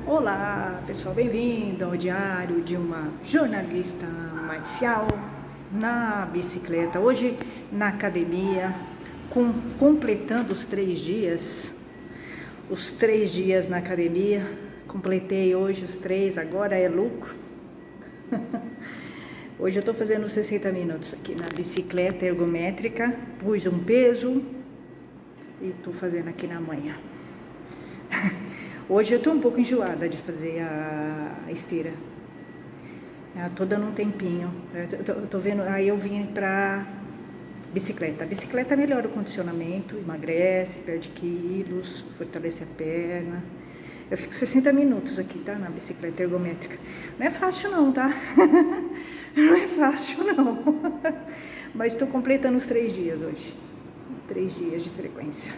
Olá, pessoal, bem-vindo ao diário de uma jornalista marcial na bicicleta. Hoje na academia, completando os 3 dias na academia. Completei hoje os 3, agora é lucro. Hoje eu tô fazendo 60 minutos aqui na bicicleta ergométrica, pus um peso e tô fazendo aqui na manhã. Hoje eu tô um pouco enjoada de fazer a esteira. Eu tô dando um tempinho. Eu tô vendo, aí eu vim pra bicicleta. A bicicleta melhora o condicionamento, emagrece, perde quilos, fortalece a perna. Eu fico 60 minutos aqui, tá? Na bicicleta ergométrica. Não é fácil não, tá? Não é fácil não. Mas tô completando os 3 dias hoje. 3 dias de frequência.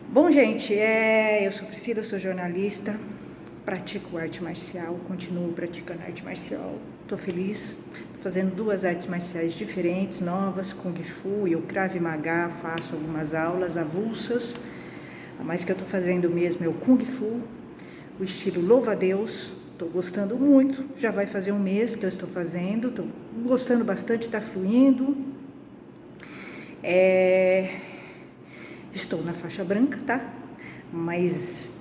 Bom, gente, eu sou Priscila, sou jornalista, pratico arte marcial, continuo praticando arte marcial, tô feliz, tô fazendo 2 artes marciais diferentes, novas, Kung Fu e o Krav Maga, faço algumas aulas avulsas, a mais que eu tô fazendo mesmo é o Kung Fu, o estilo louva-a-Deus, tô gostando muito, já vai fazer um mês que eu estou fazendo, tô gostando bastante, tá fluindo, estou na faixa branca, tá? Mas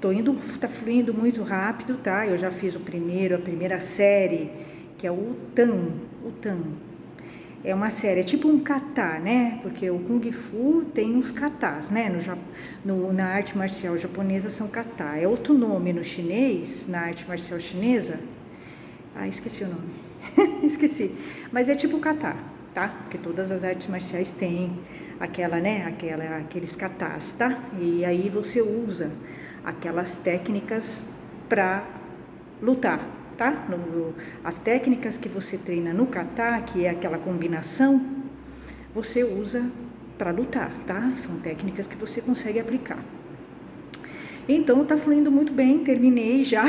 tá fluindo muito rápido, tá? Eu já fiz a primeira série, que é o Utan. É uma série, é tipo um kata, né? Porque o Kung Fu tem uns katas, né? Na arte marcial japonesa são kata. É outro nome no chinês, na arte marcial chinesa. Esqueci o nome. Esqueci. Mas é tipo kata, tá? Porque todas as artes marciais têm aqueles katas, tá? E aí você usa aquelas técnicas para lutar, tá? As técnicas que você treina no kata, que é aquela combinação, você usa para lutar, tá? São técnicas que você consegue aplicar. Então tá fluindo muito bem, terminei já.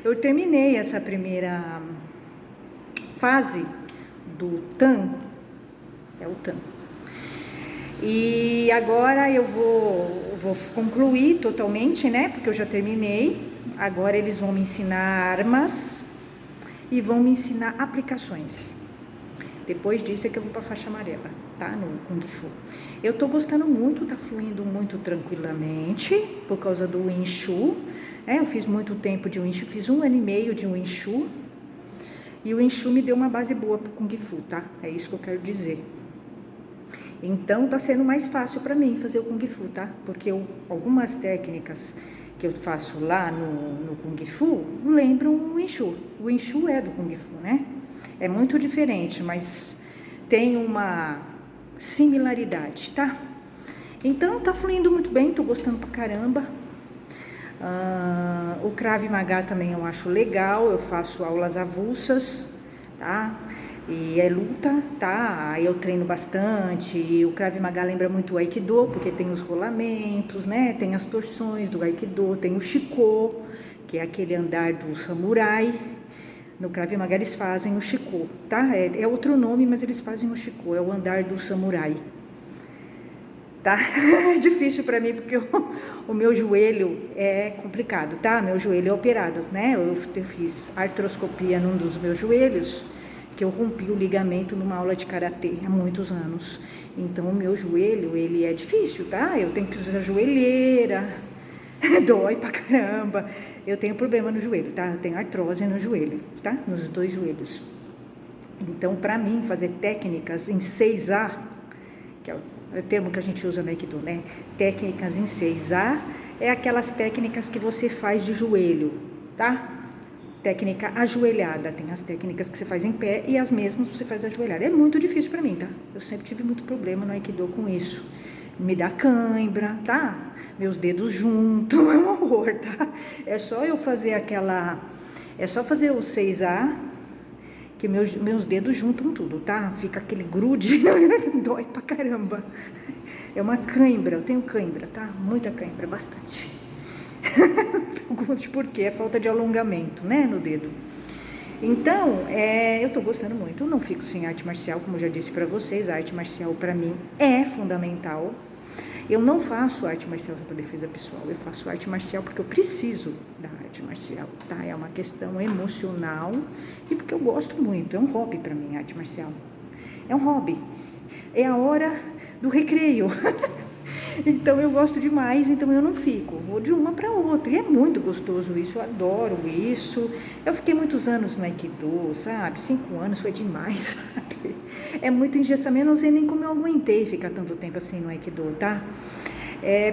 Eu terminei essa primeira fase do Tan, é o Tan. E agora eu vou concluir totalmente, né? Porque eu já terminei. Agora eles vão me ensinar armas e vão me ensinar aplicações. Depois disso é que eu vou pra faixa amarela, tá? No Kung Fu. Eu tô gostando muito, tá fluindo muito tranquilamente por causa do Wing Chun. Eu fiz muito tempo de Wing Chun, fiz 1 ano e meio de Wing Chun. E o Wing Chun me deu uma base boa pro Kung Fu, tá? É isso que eu quero dizer. Então tá sendo mais fácil para mim fazer o Kung Fu, tá? Porque algumas técnicas que eu faço lá no Kung Fu lembram o Wing Chun. O Wing Chun é do Kung Fu, né? É muito diferente, mas tem uma similaridade, tá? Então tá fluindo muito bem, tô gostando pra caramba. O Krav Maga também eu acho legal, eu faço aulas avulsas, tá? E é luta, tá? Aí eu treino bastante. E o Krav Maga lembra muito o Aikido, porque tem os rolamentos, né? Tem as torções do Aikido, tem o Shiko, que é aquele andar do samurai. No Krav Maga eles fazem o Shiko, tá? É outro nome, mas eles fazem o Shiko, é o andar do samurai. Tá? É difícil pra mim, porque o meu joelho é complicado, tá? Meu joelho é operado, né? Eu fiz artroscopia num dos meus joelhos, que eu rompi o ligamento numa aula de karatê há muitos anos. Então, o meu joelho, ele é difícil, tá? Eu tenho que usar joelheira, dói pra caramba. Eu tenho problema no joelho, tá? Eu tenho artrose no joelho, tá? Nos 2 joelhos. Então, pra mim, fazer técnicas em 6A, que é o termo que a gente usa no Aikido, né? Técnicas em 6A é aquelas técnicas que você faz de joelho, tá? Técnica ajoelhada, tem as técnicas que você faz em pé e as mesmas que você faz ajoelhada. É muito difícil pra mim, tá? Eu sempre tive muito problema no Aikido com isso. Me dá cãibra, tá? Meus dedos juntam, é um horror, tá? É só eu fazer é só fazer o 6A, que meus dedos juntam tudo, tá? Fica aquele grude, dói pra caramba. É uma cãibra, eu tenho cãibra, tá? Muita cãibra, bastante. Pergunte por quê? É falta de alongamento, né, no dedo. Então, eu tô gostando muito. Eu não fico sem arte marcial, como eu já disse pra vocês. A arte marcial pra mim é fundamental. Eu não faço arte marcial para defesa pessoal. Eu faço arte marcial porque eu preciso da arte. arte marcial, tá? É uma questão emocional e porque eu gosto muito, é um hobby para mim, arte marcial. É um hobby, é a hora do recreio. Então eu gosto demais, então eu não fico, vou de uma para outra, e é muito gostoso isso, eu adoro isso. Eu fiquei muitos anos no Aikido, sabe, 5 anos foi demais, sabe, é muito engessamento, não sei nem como eu aguentei ficar tanto tempo assim no Aikido, tá?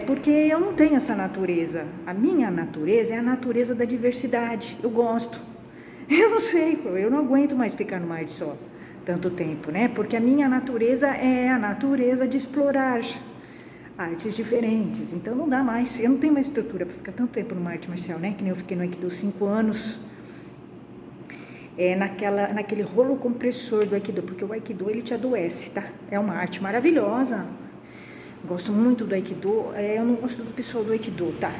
Porque eu não tenho essa natureza, a minha natureza é a natureza da diversidade, eu gosto, eu não sei, eu não aguento mais ficar numa arte só, tanto tempo, né, porque a minha natureza é a natureza de explorar artes diferentes, então não dá mais, eu não tenho mais estrutura para ficar tanto tempo numa arte marcial, né, que nem eu fiquei no Aikido 5 anos, naquele rolo compressor do Aikido, porque o Aikido ele te adoece, tá, é uma arte maravilhosa, gosto muito do Aikido, eu não gosto do pessoal do Aikido, tá,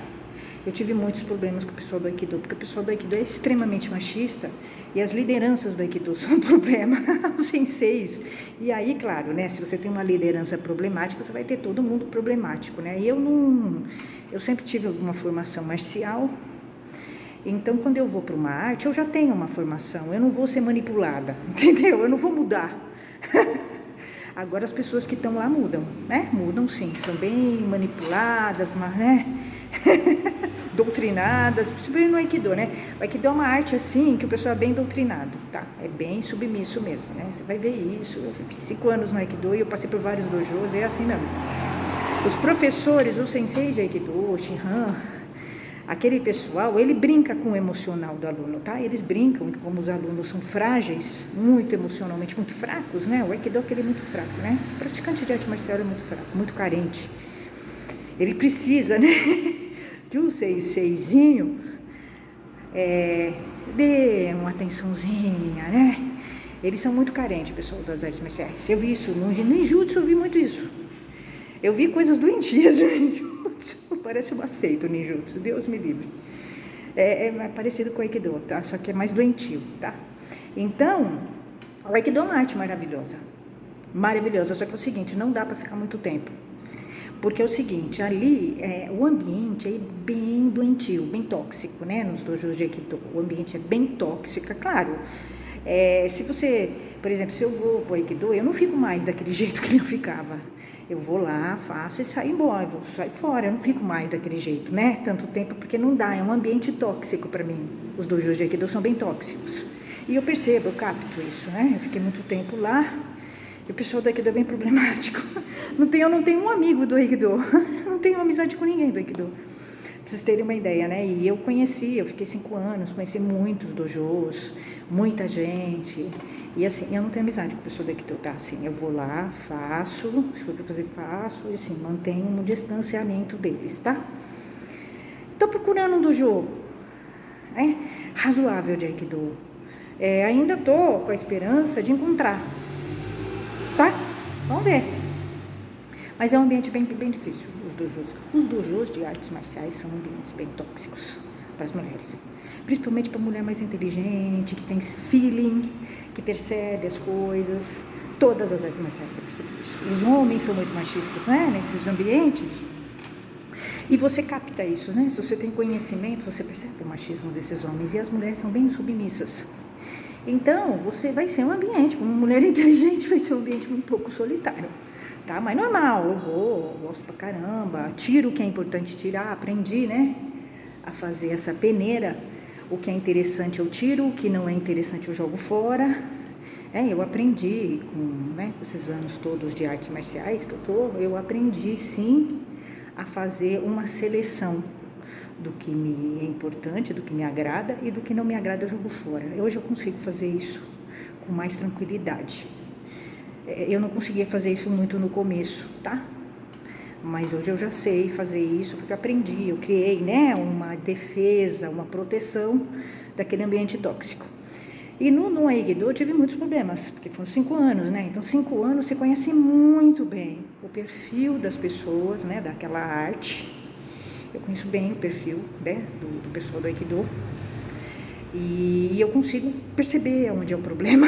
eu tive muitos problemas com o pessoal do Aikido, porque o pessoal do Aikido é extremamente machista, e as lideranças do Aikido são um problema, os senseis. E aí, claro, né, se você tem uma liderança problemática, você vai ter todo mundo problemático, né? E eu sempre tive alguma formação marcial, então quando eu vou para uma arte, eu já tenho uma formação, eu não vou ser manipulada, entendeu? Eu não vou mudar. Agora as pessoas que estão lá mudam, né? Mudam sim, são bem manipuladas, mas, né? Doutrinadas, principalmente no Aikido, né? O Aikido é uma arte assim que o pessoal é bem doutrinado, tá? É bem submisso mesmo, né? Você vai ver isso. Eu fiquei 5 anos no Aikido e eu passei por vários dojos, é assim mesmo. Os professores, os senseis de Aikido, o Shihan, aquele pessoal, ele brinca com o emocional do aluno, tá? Eles brincam, como os alunos são frágeis, muito emocionalmente, muito fracos, né? O Aikido é aquele muito fraco, né? O praticante de arte marcial é muito fraco, muito carente. Ele precisa, né? Que o senseizinho dê uma atençãozinha, né? Eles são muito carentes, pessoal das artes marciais. Eu vi isso no ninjutsu, eu vi muito isso. Eu vi coisas doentias no ninjutsu. Parece uma seita o ninjutsu, Deus me livre. É parecido com o Aikido, tá? Só que é mais doentio, tá? Então, o Aikido é uma arte maravilhosa. Maravilhosa, só que é o seguinte, não dá para ficar muito tempo. Porque é o seguinte, ali o ambiente é bem doentio, bem tóxico, né? Nos dojos de Aikido, o ambiente é bem tóxico, claro. Se você, por exemplo, se eu vou para o Aikido, eu não fico mais daquele jeito que eu ficava. Eu vou lá, faço e saio embora, eu vou sair fora, eu não fico mais daquele jeito, né? Tanto tempo, porque não dá, é um ambiente tóxico para mim. Os dojos de Aikido são bem tóxicos. E eu percebo, eu capto isso, né? Eu fiquei muito tempo lá. E o pessoal do Aikido é bem problemático. Eu não tenho um amigo do Aikido. Não tenho amizade com ninguém do Aikido. Pra vocês terem uma ideia, né? E eu fiquei 5 anos, conheci muitos dojos, muita gente. E assim, eu não tenho amizade com o pessoal do Aikido, tá? Assim, eu vou lá, faço, se for pra fazer, faço. E assim, mantenho um distanciamento deles, tá? Tô procurando um dojo, né? Razoável de Aikido. Ainda tô com a esperança de encontrar. Tá? Vamos ver. Mas é um ambiente bem difícil, os dojos. Os dojos de artes marciais são ambientes bem tóxicos para as mulheres. Principalmente para a mulher mais inteligente, que tem feeling, que percebe as coisas. Todas as artes marciais eu percebo isso. Os homens são muito machistas, né? Nesses ambientes. E você capta isso, né? Se você tem conhecimento, você percebe o machismo desses homens. E as mulheres são bem submissas. Então, você vai ser um ambiente, uma mulher inteligente vai ser um ambiente um pouco solitário, tá? Mas normal, eu gosto pra caramba, tiro o que é importante tirar, aprendi, né, a fazer essa peneira, o que é interessante eu tiro, o que não é interessante eu jogo fora, eu aprendi com esses anos todos de artes marciais que eu aprendi sim a fazer uma seleção do que me é importante, do que me agrada e do que não me agrada eu jogo fora. Hoje eu consigo fazer isso com mais tranquilidade. Eu não conseguia fazer isso muito no começo, tá? Mas hoje eu já sei fazer isso porque eu aprendi, eu criei, né, uma defesa, uma proteção daquele ambiente tóxico. E no Aikido eu tive muitos problemas, porque foram 5 anos, né? Então 5 anos você conhece muito bem o perfil das pessoas, né, daquela arte. Eu conheço bem o perfil, né, do pessoal do Aikido e eu consigo perceber onde é o problema.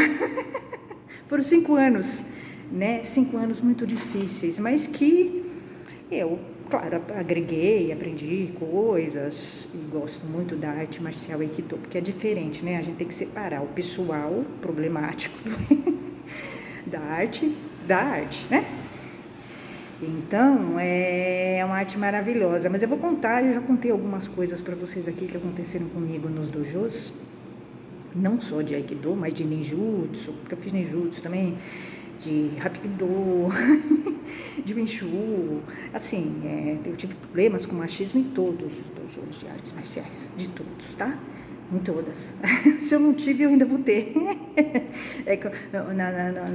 Foram 5 anos, né, 5 anos muito difíceis, mas que eu, claro, agreguei, aprendi coisas e gosto muito da arte marcial Aikido, porque é diferente, né? A gente tem que separar o pessoal problemático da arte, né? Então, é uma arte maravilhosa, mas eu vou contar, eu já contei algumas coisas para vocês aqui que aconteceram comigo nos dojos, não só de Aikido, mas de ninjutsu, porque eu fiz ninjutsu também, de Hapkido, de Wing Chun, assim, eu tive problemas com machismo em todos os dojos de artes marciais, de todos, tá? Em todas. Se eu não tive, eu ainda vou ter.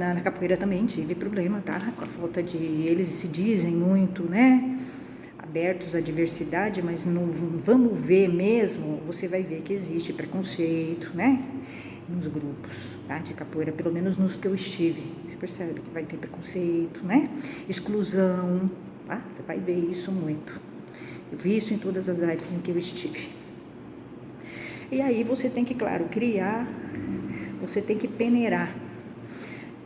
Na capoeira também tive problema, tá? Com a falta de... Eles se dizem muito, né? Abertos à diversidade, mas não vamos ver mesmo, você vai ver que existe preconceito, né? Nos grupos, tá? De capoeira, pelo menos nos que eu estive. Você percebe que vai ter preconceito, né? Exclusão, tá? Você vai ver isso muito. Eu vi isso em todas as artes em que eu estive. E aí você tem que, claro, criar, você tem que peneirar.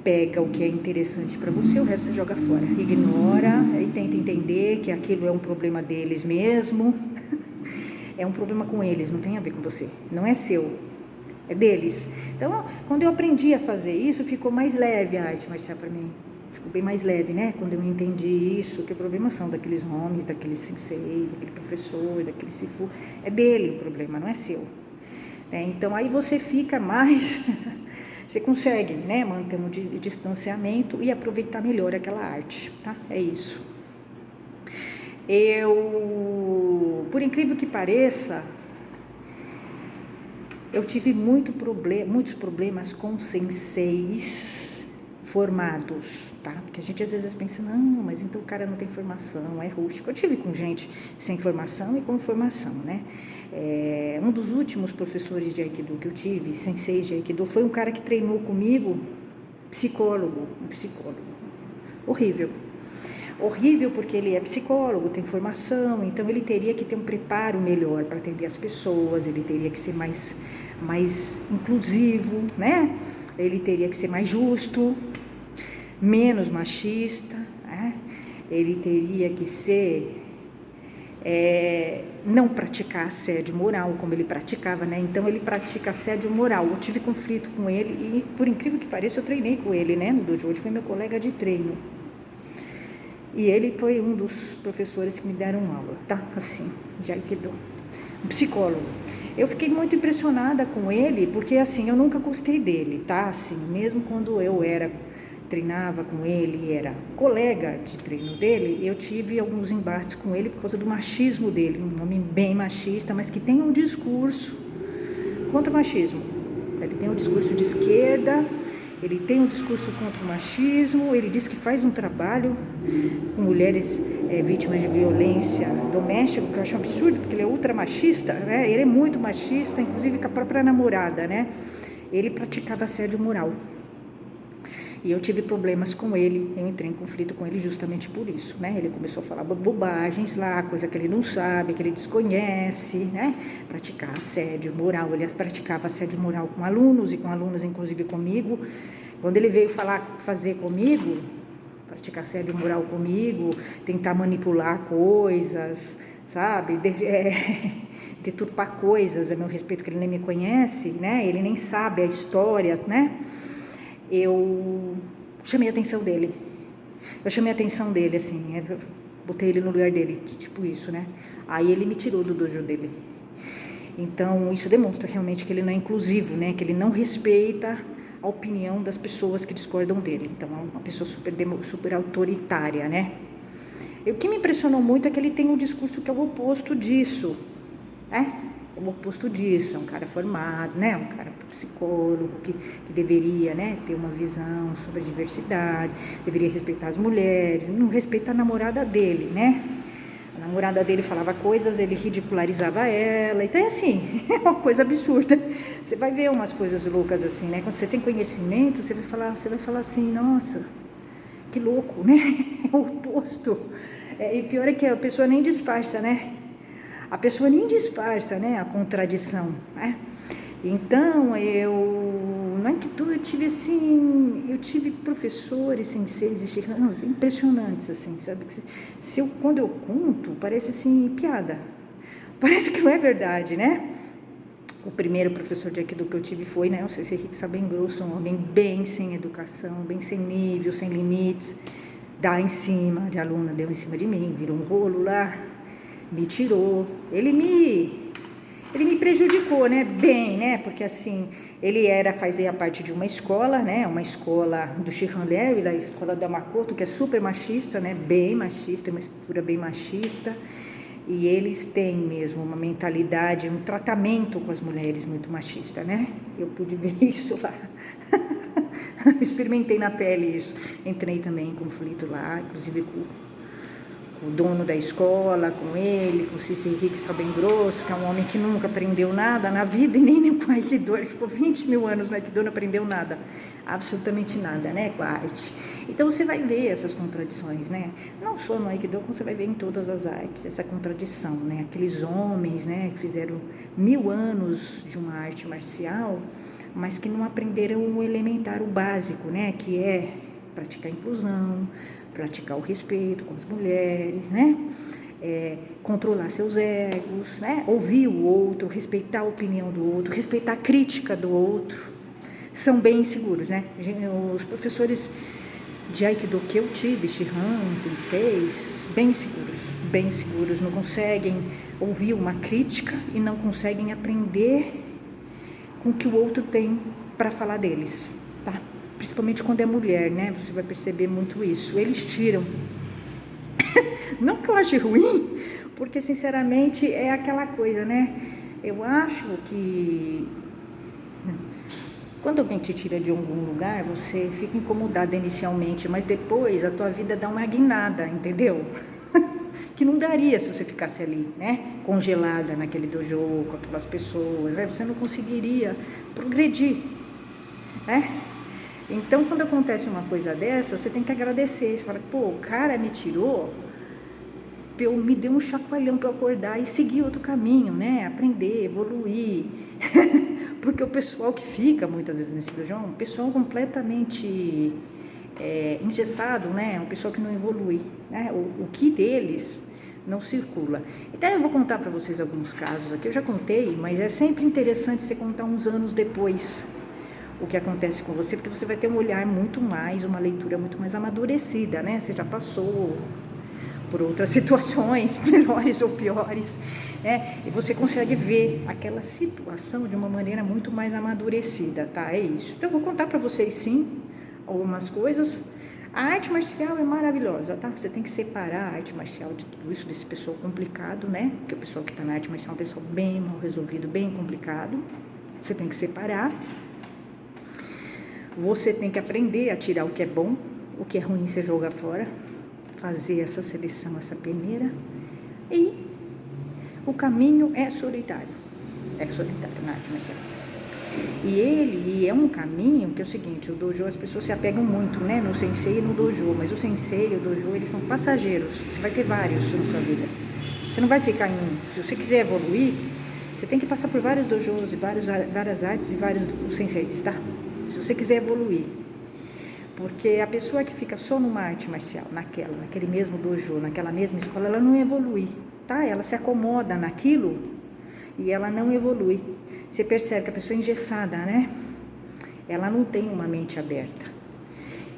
Pega o que é interessante para você, o resto você joga fora. Ignora e tenta entender que aquilo é um problema deles mesmo. É um problema com eles, não tem a ver com você. Não é seu, é deles. Então, quando eu aprendi a fazer isso, ficou mais leve a arte marcial para mim. Ficou bem mais leve, né? Quando eu entendi isso, que o problema são daqueles homens, daquele sensei, daquele professor, daquele sifu. É dele o problema, não é seu. Então, aí você fica mais... Você consegue, né, manter um distanciamento e aproveitar melhor aquela arte, tá? É isso. Por incrível que pareça, eu tive muitos problemas com senseis formados, tá? Porque a gente às vezes pensa, não, mas então o cara não tem formação, é rústico. Eu tive com gente sem formação e com formação, né? Um dos últimos professores de Aikido que eu tive, senseis de Aikido, foi um cara que treinou comigo, um psicólogo. Horrível porque ele é psicólogo, tem formação, então ele teria que ter um preparo melhor para atender as pessoas, ele teria que ser mais inclusivo, né? Ele teria que ser mais justo, menos machista, né? Ele teria que ser... não praticar assédio moral como ele praticava, né? Então ele pratica assédio moral. Eu tive conflito com ele e, por incrível que pareça, eu treinei com ele, né? No dojo, ele foi meu colega de treino. E ele foi um dos professores que me deram aula, tá? Assim, de Aikido. Um psicólogo. Eu fiquei muito impressionada com ele, porque assim, eu nunca gostei dele, tá? Assim, mesmo quando eu treinava com ele, era colega de treino dele, eu tive alguns embates com ele por causa do machismo dele, um homem bem machista, mas que tem um discurso contra o machismo. Ele tem um discurso de esquerda, ele tem um discurso contra o machismo, ele diz que faz um trabalho com mulheres vítimas de violência doméstica, que eu acho um absurdo, porque ele é ultra machista, né? Ele é muito machista, inclusive com a própria namorada, né? Ele praticava assédio moral. E eu tive problemas com ele, eu entrei em conflito com ele justamente por isso, né? Ele começou a falar bobagens lá, coisa que ele não sabe, que ele desconhece, né? Praticar assédio moral, ele praticava assédio moral com alunos e com alunas, inclusive comigo. Quando ele veio fazer comigo, praticar assédio moral comigo, tentar manipular coisas, sabe? Deturpar coisas a meu respeito, que ele nem me conhece, né? Ele nem sabe a história, né? Eu chamei a atenção dele. Assim, botei ele no lugar dele, tipo isso, né? Aí ele me tirou do dojo dele. Então, isso demonstra realmente que ele não é inclusivo, né? Que ele não respeita a opinião das pessoas que discordam dele. Então, é uma pessoa super autoritária, né? E o que me impressionou muito é que ele tem um discurso que é o oposto disso, né? O oposto disso, é um cara formado, né? Um cara psicólogo que deveria, né, ter uma visão sobre a diversidade, deveria respeitar as mulheres, não respeita a namorada dele, né? A namorada dele falava coisas, ele ridicularizava ela, então é assim, é uma coisa absurda. Você vai ver umas coisas loucas assim, né? Quando você tem conhecimento, você vai falar assim, nossa, que louco, né? É o oposto. E pior é que a pessoa nem disfarça, né? A pessoa nem disfarça, né, a contradição, né? Então, eu no Aikido eu tive professores, senseis e shihans impressionantes, assim, sabe? Quando eu conto, parece assim, piada. Parece que não é verdade, né? O primeiro professor de Aikido que eu tive foi, né, o Sensei Rixa bem grosso, um homem bem sem educação, bem sem nível, sem limites, dá em cima de aluna, deu em cima de mim, virou um rolo lá, me tirou, ele me prejudicou, né, bem, né, porque assim, ele fazia parte de uma escola, né, uma escola do Shihan Larry, a escola da Makoto, que é super machista, né, bem machista, uma estrutura bem machista, e eles têm mesmo uma mentalidade, um tratamento com as mulheres muito machista, né? Eu pude ver isso lá. Experimentei na pele isso. Entrei também em conflito lá, inclusive com o dono da escola, com ele, com o Sensei Rixa bem grosso, que é um homem que nunca aprendeu nada na vida e nem com Aikido. Ele ficou 20 mil anos no Aikido, não aprendeu nada. Absolutamente nada, né, com a arte. Então você vai ver essas contradições, né? Não só no Aikido, como você vai ver em todas as artes, essa contradição, né? Aqueles homens, né, que fizeram 1000 anos de uma arte marcial, mas que não aprenderam o elementar, o básico, né? Que é praticar a inclusão, praticar o respeito com as mulheres, né? Controlar seus egos, né? Ouvir o outro, respeitar a opinião do outro, respeitar a crítica do outro. São bem inseguros, né? Os professores de Aikido que eu tive, Shihan, senseis, bem seguros, não conseguem ouvir uma crítica e não conseguem aprender com o que o outro tem para falar deles, tá? Principalmente quando é mulher, né? Você vai perceber muito isso. Eles tiram. Não que eu ache ruim, porque sinceramente é aquela coisa, né? Eu acho que quando alguém te tira de algum lugar, você fica incomodada inicialmente, mas depois a tua vida dá uma guinada, entendeu? Que não daria se você ficasse ali, né? Congelada naquele dojo com aquelas pessoas, né? Você não conseguiria progredir, né? Então, quando acontece uma coisa dessa, você tem que agradecer. Você fala, pô, o cara me tirou, me deu um chacoalhão para eu acordar e seguir outro caminho, né? Aprender, evoluir. Porque o pessoal que fica muitas vezes nesse dojo é um pessoal completamente engessado, né? Um pessoal que não evolui, né? O ki deles não circula. Então eu vou contar para vocês alguns casos aqui, eu já contei, mas é sempre interessante você contar uns anos depois o que acontece com você, porque você vai ter um olhar muito mais, uma leitura muito mais amadurecida, né? Você já passou por outras situações, melhores ou piores, né? E você consegue ver aquela situação de uma maneira muito mais amadurecida, tá? É isso. Então eu vou contar para vocês, sim, algumas coisas. A arte marcial é maravilhosa, tá? Você tem que separar a arte marcial de tudo isso, desse pessoal complicado, né? Porque o pessoal que está na arte marcial é um pessoal bem mal resolvido, bem complicado. Você tem que separar. Você tem que aprender a tirar o que é bom, o que é ruim você joga fora. Fazer essa seleção, essa peneira. E o caminho é solitário na arte marcial. E é um caminho que é o seguinte, o dojo, as pessoas se apegam muito, né, no sensei e no dojo, mas o sensei e o dojo, eles são passageiros, você vai ter vários na sua vida, você não vai ficar em um. Se você quiser evoluir, você tem que passar por vários dojos, e várias artes e vários senseis, tá? Se você quiser evoluir. Porque a pessoa que fica só numa arte marcial, naquele mesmo dojo, naquela mesma escola, ela não evolui, tá? Ela se acomoda naquilo e ela não evolui. Você percebe que a pessoa é engessada, né? Ela não tem uma mente aberta.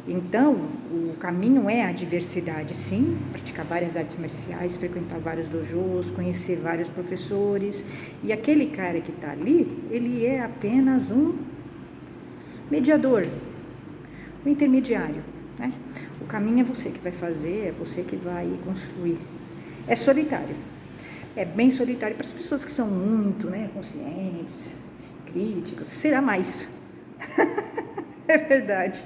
Então, o caminho é a diversidade, sim, praticar várias artes marciais, frequentar vários dojos, conhecer vários professores. E aquele cara que está ali, ele é apenas um mediador, um intermediário, né? O caminho é você que vai fazer, é você que vai construir. É solitário. É bem solitário para as pessoas que são muito, né, conscientes, críticas. Será mais. É verdade.